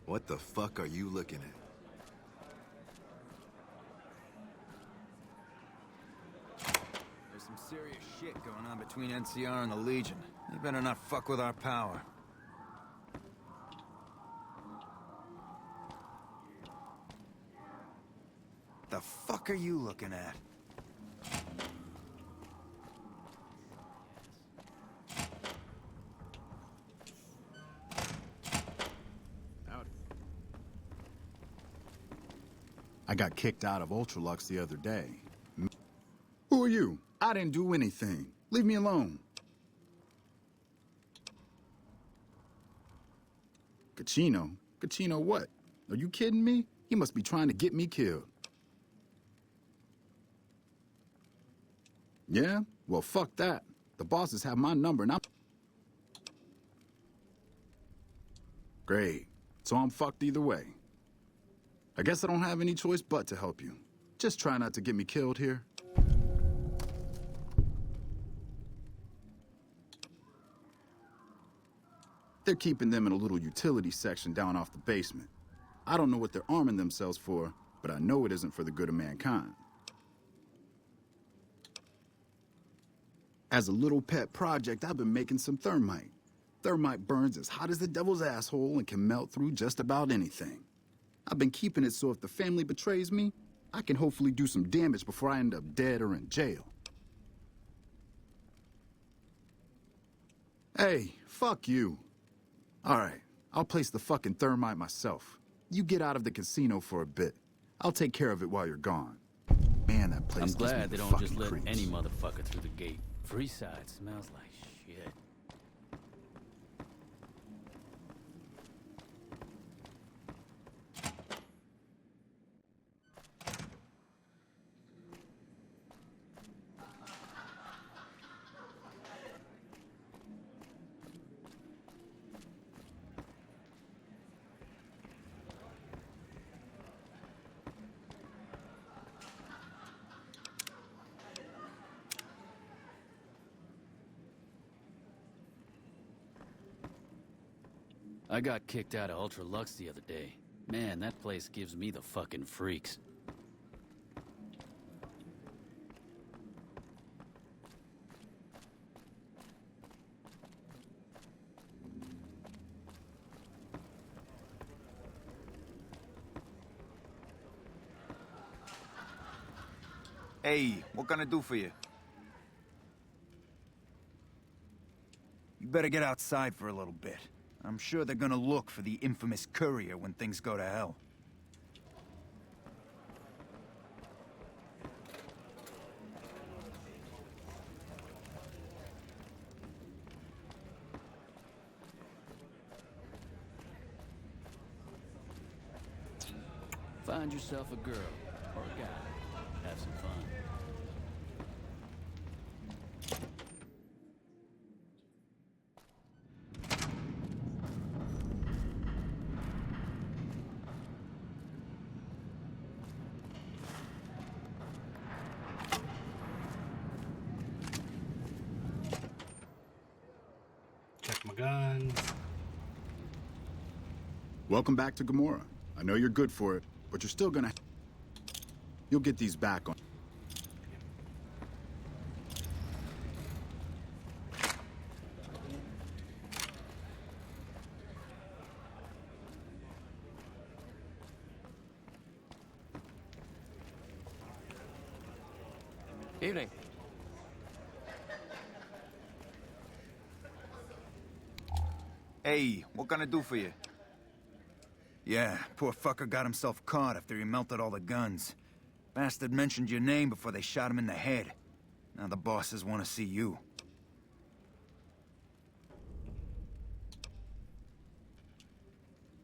What the fuck are you looking at? There's some serious shit going on between NCR and the Legion. You better not fuck with our power. The fuck are you looking at? I got kicked out of Ultralux the other day. Who are you? I didn't do anything. Leave me alone. Kachino? Kachino what? Are you kidding me? He must be trying to get me killed. Yeah? Well, fuck that. The bosses have my number and I'm... Great. So I'm fucked either way. I guess I don't have any choice but to help you. Just try not to get me killed here. They're keeping them in a little utility section down off the basement. I don't know what they're arming themselves for, but I know it isn't for the good of mankind. As a little pet project, I've been making some thermite. Thermite burns as hot as the devil's asshole and can melt through just about anything. I've been keeping it so if the family betrays me, I can hopefully do some damage before I end up dead or in jail. Hey, fuck you. All right, I'll place the fucking thermite myself. You get out of the casino for a bit. I'll take care of it while you're gone. Man, that place I'm gives me glad they the don't just fucking let creeps. any motherfucker through the gate. Freeside smells like shit. I got kicked out of Ultra Lux the other day. Man, that place gives me the fucking freaks. Hey, what can I do for you? You better get outside for a little bit. I'm sure they're gonna look for the infamous Courier when things go to hell. Find yourself a girl or a guy. Have some fun. Check my guns. Welcome back to Gomorrah. I know you're good for it, but you're still gonna... You'll get these back on... Evening. Hey, what can I do for you? Yeah, poor fucker got himself caught after he melted all the guns. Bastard mentioned your name before they shot him in the head. Now the bosses want to see you.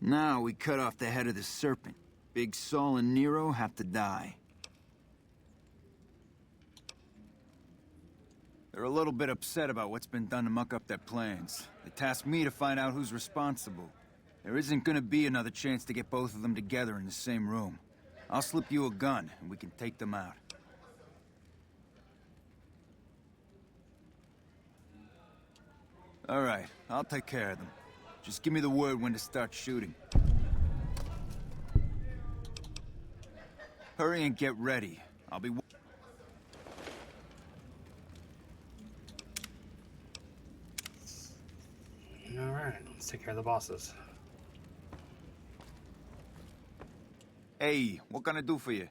Now we cut off the head of the serpent. Big Saul and Nero have to die. They're a little bit upset about what's been done to muck up their plans. They tasked me to find out who's responsible. There isn't gonna be another chance to get both of them together in the same room. I'll slip you a gun, and we can take them out. All right, I'll take care of them. Just give me the word when to start shooting. Hurry and get ready. I'll be... Alright, let's take care of the bosses. Hey, what can I do for you?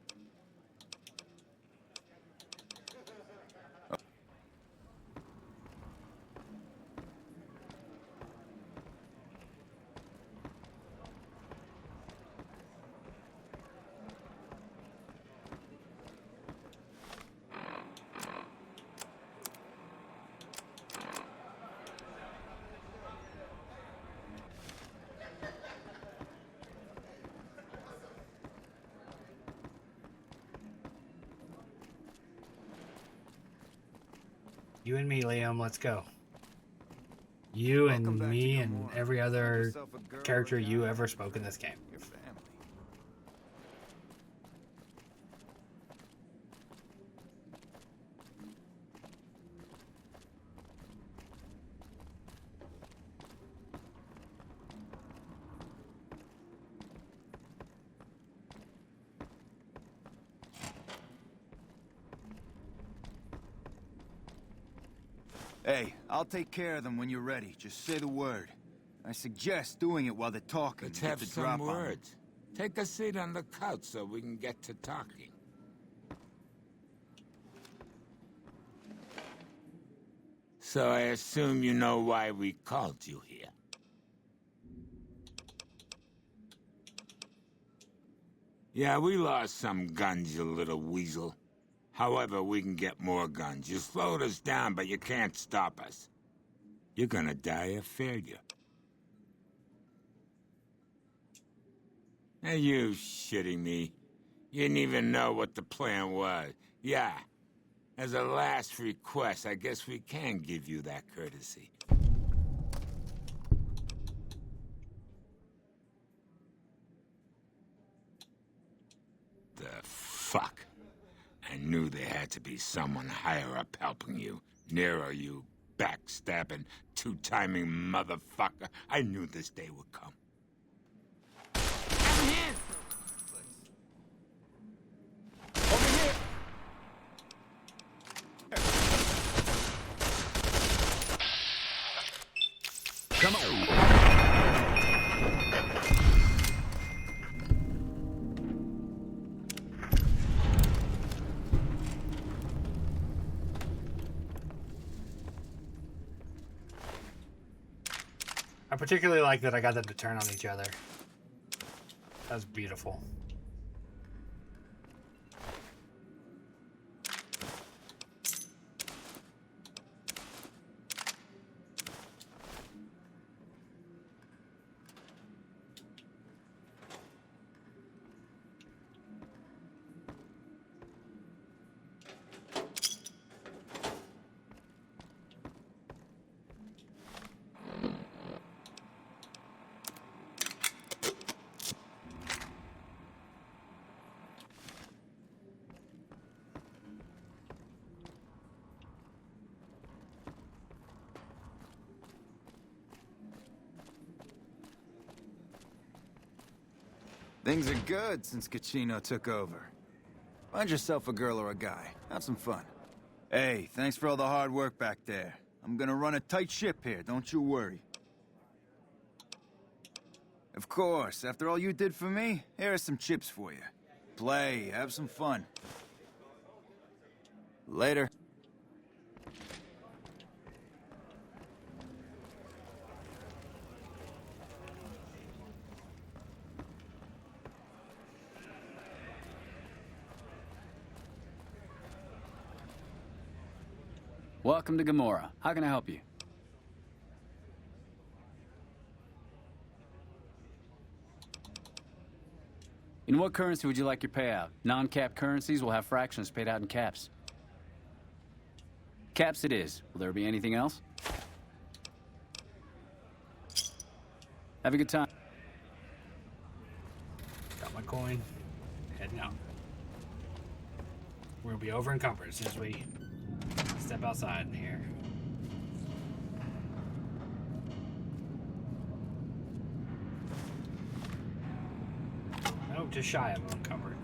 You and me, Liam. Let's go. You and me and every other character you ever spoke in this game. Your family. Hey, I'll take care of them when you're ready. Just say the word. I suggest doing it while they're talking. Let's to get have the some drop on them. words. Take a seat on the couch so we can get to talking. So I assume you know why we called you here. Yeah, we lost some guns, you little weasel. However, we can get more guns. You slowed us down, but you can't stop us. You're gonna die of failure. Are you shitting me? You didn't even know what the plan was. Yeah. As a last request, I guess we can give you that courtesy. The fuck? I knew there had to be someone higher up helping you. Nero, you backstabbing, two-timing motherfucker. I knew this day would come. I'm here! Over here! Come on! I particularly like that I got them to turn on each other. That was beautiful. Things are good since Cochino took over. Find yourself a girl or a guy. Have some fun. Hey, thanks for all the hard work back there. I'm gonna run a tight ship here, don't you worry. Of course, after all you did for me, here are some chips for you. Play, have some fun. Later. Welcome to Gomorrah. How can I help you? In what currency would you like your payout? Non-cap currencies will have fractions paid out in caps. Caps it is. Will there be anything else? Have a good time. Got my coin. Heading out. We'll be over encumbered as soon as we step outside in here. Oh, just shy of encumbered.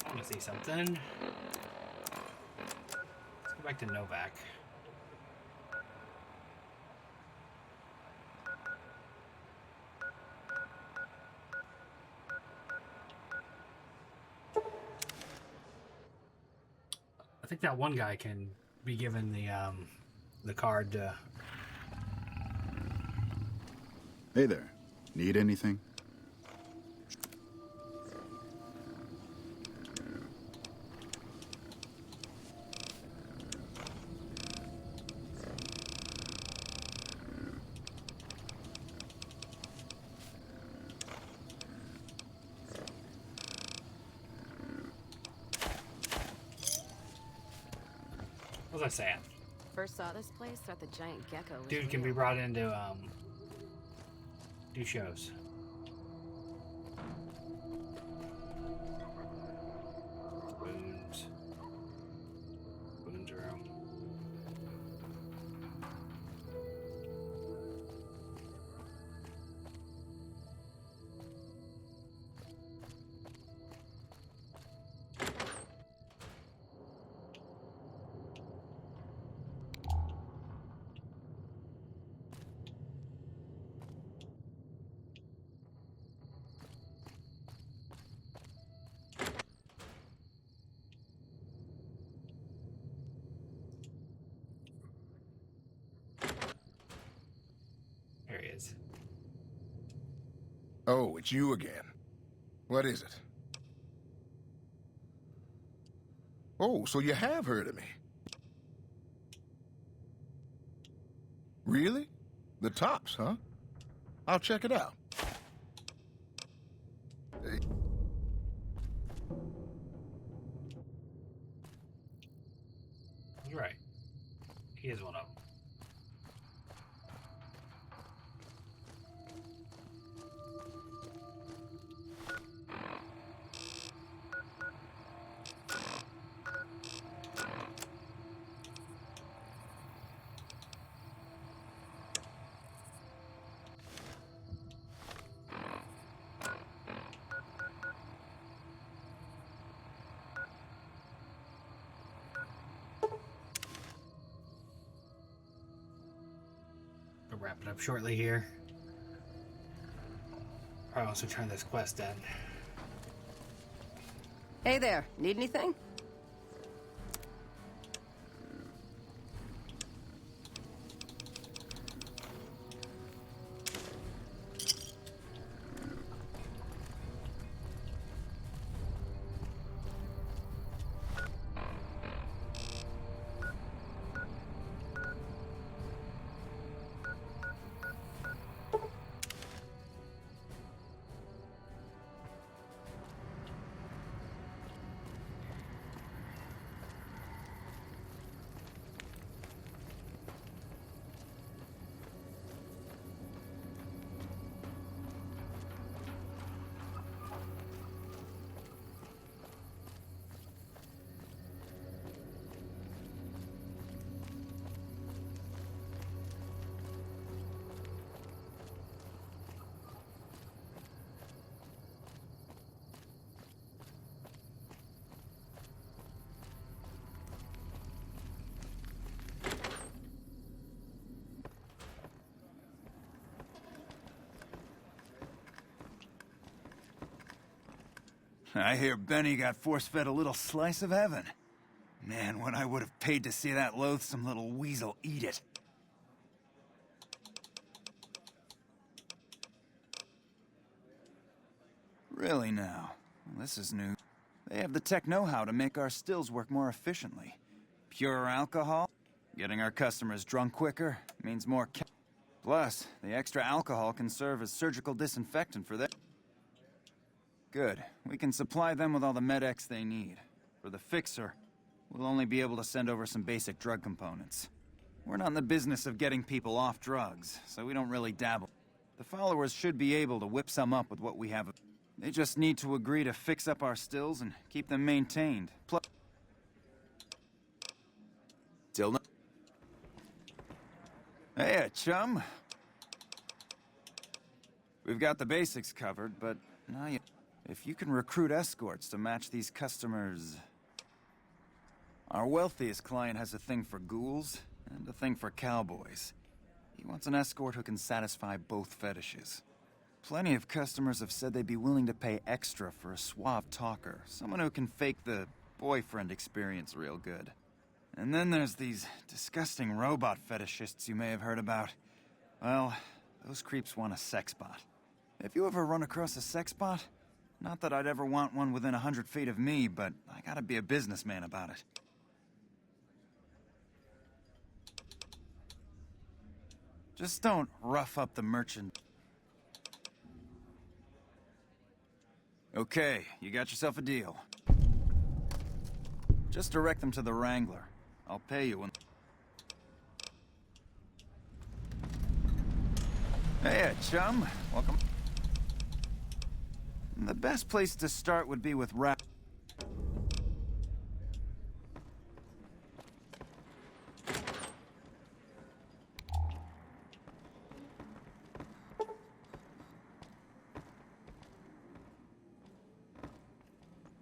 I want to see something. Let's go back to Novak. think that one guy can be given the card to... Hey there. Need anything? What was I saying? First saw this place, thought the giant gecko was Dude can be real. brought in to do shows. Boons. Boons room. There he is. Oh, it's you again. What is it? Oh, so you have heard of me. Really? The tops, huh? I'll check it out. Hey. You're right. He is one of them. We'll wrap it up shortly here. I'll also turn this quest in. Hey there, need anything? I hear Benny got force-fed a little slice of heaven. Man, what I would have paid to see that loathsome little weasel eat it. Really now? Well, this is new. They have the tech know-how to make our stills work more efficiently. Pure alcohol? Getting our customers drunk quicker means more Plus, the extra alcohol can serve as surgical disinfectant for them. Good. We can supply them with all the med-X they need. For the fixer, we'll only be able to send over some basic drug components. We're not in the business of getting people off drugs, so we don't really dabble. The followers should be able to whip some up with what we have. They just need to agree to fix up our stills and keep them maintained. Plus, still no. Hey, chum. We've got the basics covered, but now you... If you can recruit escorts to match these customers... Our wealthiest client has a thing for ghouls and a thing for cowboys. He wants an escort who can satisfy both fetishes. Plenty of customers have said they'd be willing to pay extra for a suave talker, someone who can fake the boyfriend experience real good. And then there's these disgusting robot fetishists you may have heard about. Well, those creeps want a sex bot. If you ever run across a sex bot, not that I'd ever want one within 100 feet of me, but I gotta be a businessman about it. Just don't rough up the merchant. Okay, you got yourself a deal. Just direct them to the Wrangler. I'll pay you when... Hey, chum. Welcome. The best place to start would be with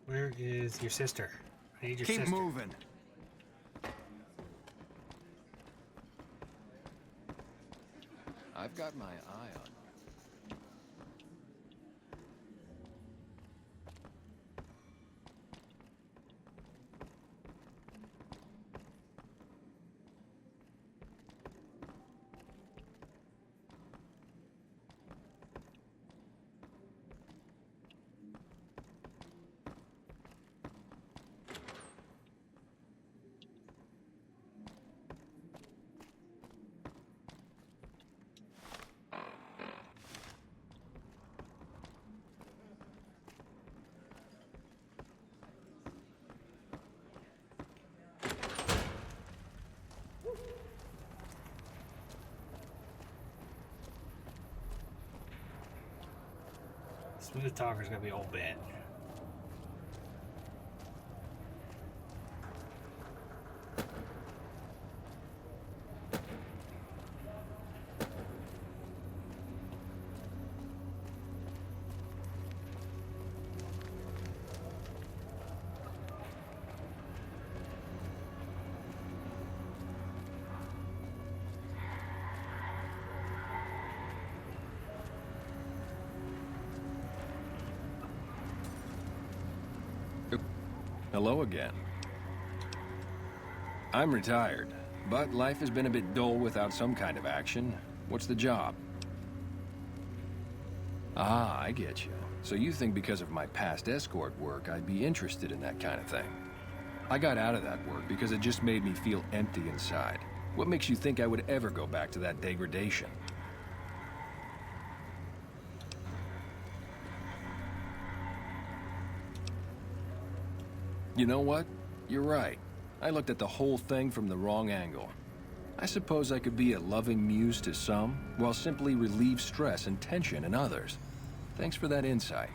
Where is your sister? I need your sister. Keep moving. I've got my eye on. Smooth talker's gonna be old Ben. Hello again. I'm retired, but life has been a bit dull without some kind of action. What's the job? Ah, I get you. So you think because of my past escort work, I'd be interested in that kind of thing. I got out of that work because it just made me feel empty inside. What makes you think I would ever go back to that degradation? You know what? You're right. I looked at the whole thing from the wrong angle. I suppose I could be a loving muse to some, while simply relieve stress and tension in others. Thanks for that insight.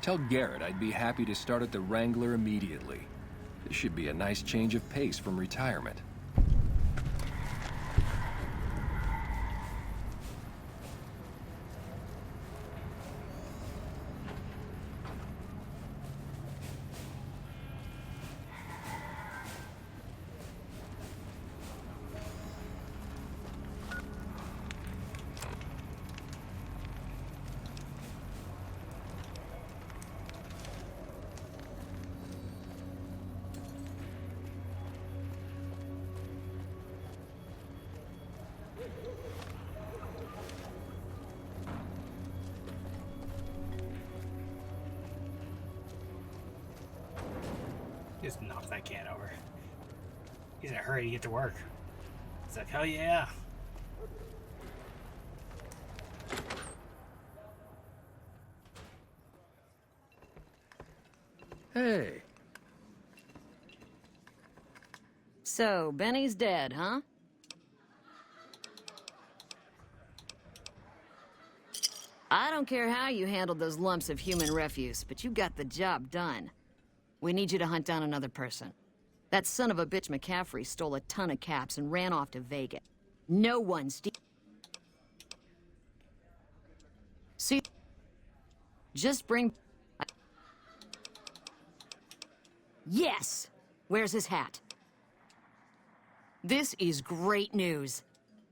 Tell Garrett I'd be happy to start at the Wrangler immediately. This should be a nice change of pace from retirement. Just knock that can over. He's in a hurry to get to work. It's like, hell yeah. Hey. So, Benny's dead, huh? I don't care how you handled those lumps of human refuse, but you got the job done. We need you to hunt down another person. That son of a bitch McCaffrey stole a ton of caps and ran off to Vegas. No one See? Just bring... Yes! Where's his hat? This is great news.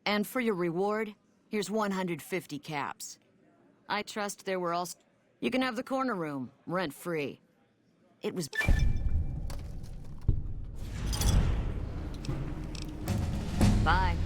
And for your reward, here's 150 caps. I trust there were also... You can have the corner room, rent-free. It was... Bye.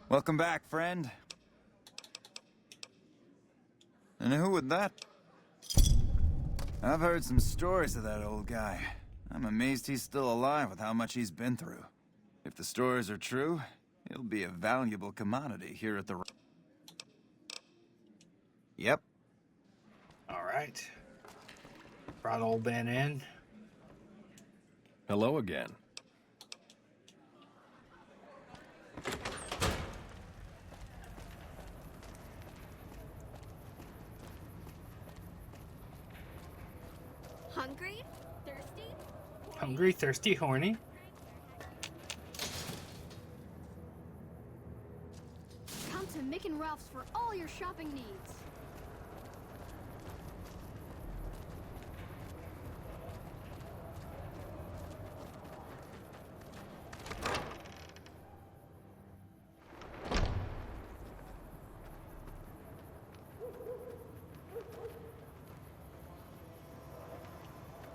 Welcome back, friend. And who would that? I've heard some stories of that old guy. I'm amazed he's still alive with how much he's been through. If the stories are true, he'll be a valuable commodity here at the... Yep. All right. Brought old Ben in. Hello again. Hungry? Thirsty? Hungry, thirsty, horny. Come to Mick and Ralph's for all your shopping needs.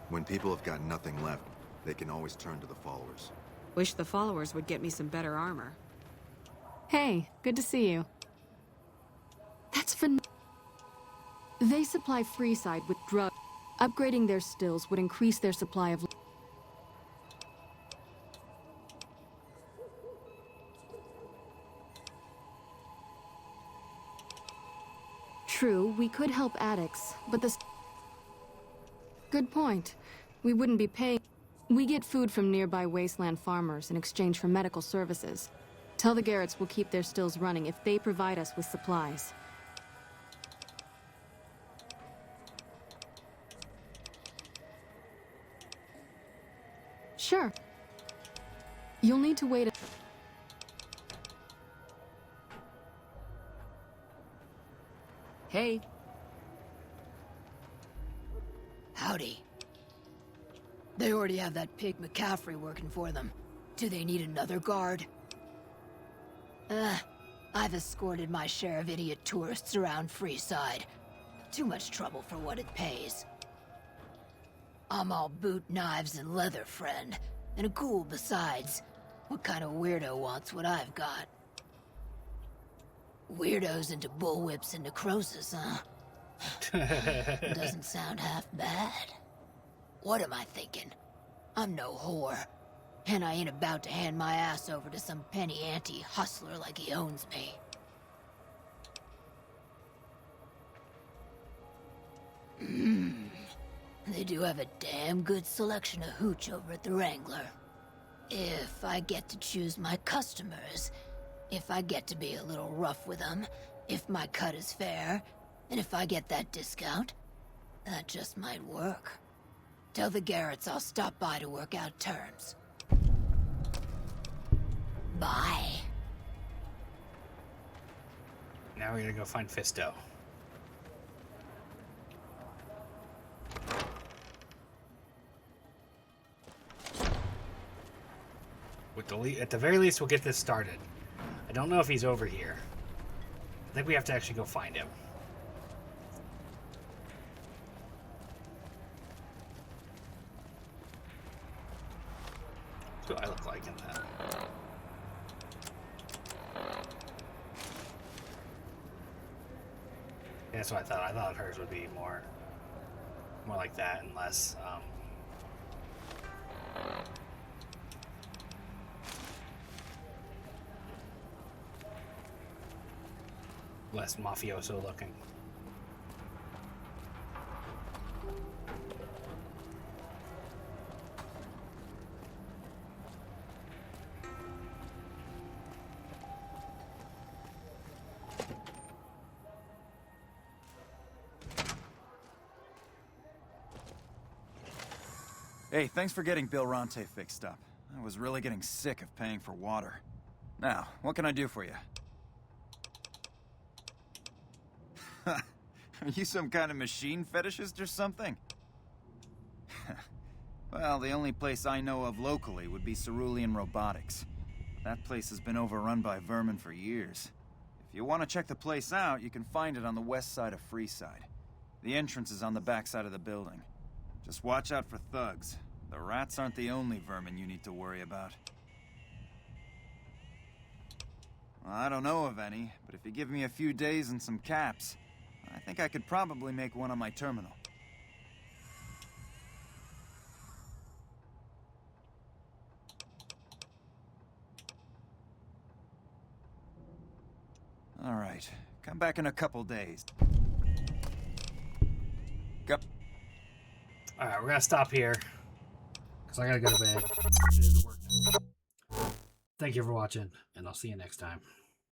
When people have got nothing left, they can always turn to the followers. Wish the followers would get me some better armor. Hey, good to see you. That's fun. They supply Freeside with drugs. Upgrading their stills would increase their supply of... True, we could help addicts, but the... Good point. We wouldn't be paying... We get food from nearby wasteland farmers in exchange for medical services. Tell the Garretts we'll keep their stills running if they provide us with supplies. Sure. You'll need to wait a... Hey. Howdy. They already have that pig McCaffrey working for them. Do they need another guard? I've escorted my share of idiot tourists around Freeside. Too much trouble for what it pays. I'm all boot, knives, and leather, friend. And a cool besides. What kind of weirdo wants what I've got? Weirdos into bullwhips and necrosis, huh? Doesn't sound half bad. What am I thinking? I'm no whore. And I ain't about to hand my ass over to some penny ante hustler like he owns me. They do have a damn good selection of hooch over at the Wrangler. If I get to choose my customers, if I get to be a little rough with them, if my cut is fair, and if I get that discount, that just might work. Tell the Garretts I'll stop by to work out terms. Bye. Now we're gonna go find Fisto. At the very least, we'll get this started. I don't know if he's over here. I think we have to actually go find him. What do I look like in that? Yeah, that's what I thought. I thought hers would be more like that and less. less mafioso looking. Hey, thanks for getting Bill Ronte fixed up. I was really getting sick of paying for water. Now, what can I do for you? Are you some kind of machine fetishist or something? Well, the only place I know of locally would be Cerulean Robotics. That place has been overrun by vermin for years. If you want to check the place out, you can find it on the west side of Freeside. The entrance is on the back side of the building. Just watch out for thugs. The rats aren't the only vermin you need to worry about. Well, I don't know of any, but if you give me a few days and some caps, I think I could probably make one on my terminal. All right, come back in a couple days. Go. All right, we're gonna stop here because I gotta go to bed. It is work. Thank you for watching, and I'll see you next time.